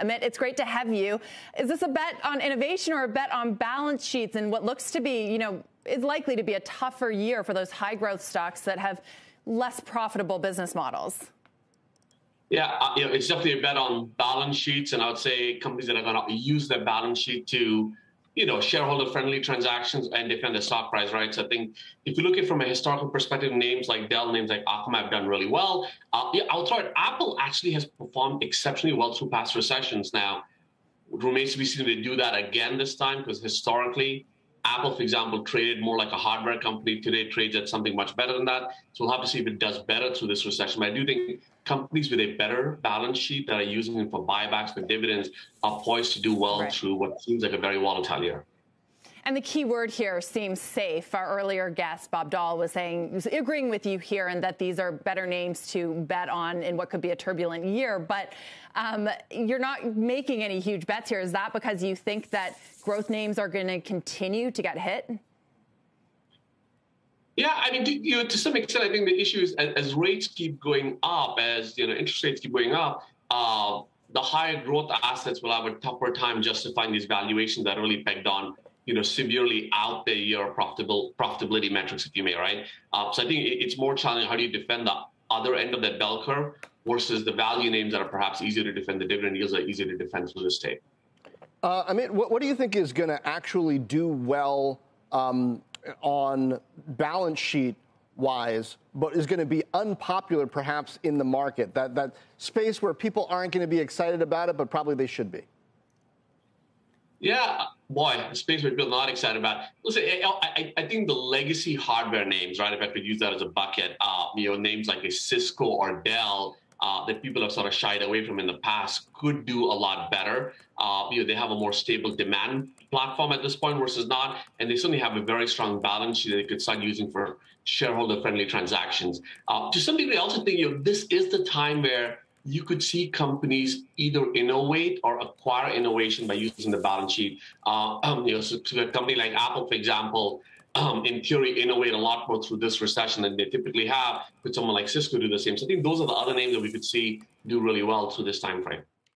Amit, it's great to have you. Is this a bet on innovation or a bet on balance sheets and what looks to be, is likely to be a tougher year for those high growth stocks that have less profitable business models? Yeah, it's definitely a bet on balance sheets, and I would say companies that are going to use their balance sheet to, shareholder-friendly transactions and defend the stock price, right? So I think if you look at it from a historical perspective, names like Dell, names like Akamai have done really well. I'll throw it. Apple actually has performed exceptionally well through past recessions. Now, it remains to be seen if they do that again this time, because historically, Apple, for example, traded more like a hardware company. Today, trades at something much better than that. So we'll have to see if it does better through this recession. But I do think companies with a better balance sheet that are using it for buybacks, for dividends, are poised to do well through what seems like a very volatile year. And the key word here seems safe. Our earlier guest, Bob Dahl, was agreeing with you here, and that these are better names to bet on in what could be a turbulent year. But you're not making any huge bets here. Is that because you think that growth names are going to continue to get hit? Yeah, I mean, to some extent, I think the issue is as rates keep going up, as interest rates keep going up, the higher growth assets will have a tougher time justifying these valuations that are really pegged on severely out the year profitability metrics, if you may, right? So I think it's more challenging. How do you defend the other end of that bell curve versus the value names that are perhaps easier to defend, the dividend yields are easier to defend through this tape? Amit, what do you think is going to actually do well on balance sheet wise, but is going to be unpopular perhaps in the market? That space where people aren't going to be excited about it, but probably they should be. Yeah, boy, a space where people are not excited about. Listen, I think the legacy hardware names, right, if I could use that as a bucket, names like a Cisco or Dell that people have sort of shied away from in the past could do a lot better. They have a more stable demand platform at this point versus not, and they certainly have a very strong balance sheet that they could start using for shareholder-friendly transactions. To some degree, I also think this is the time where you could see companies either innovate or acquire innovation by using the balance sheet. So to a company like Apple, for example, in theory, innovate a lot more through this recession than they typically have. Could someone like Cisco do the same? So I think those are the other names that we could see do really well through this time frame.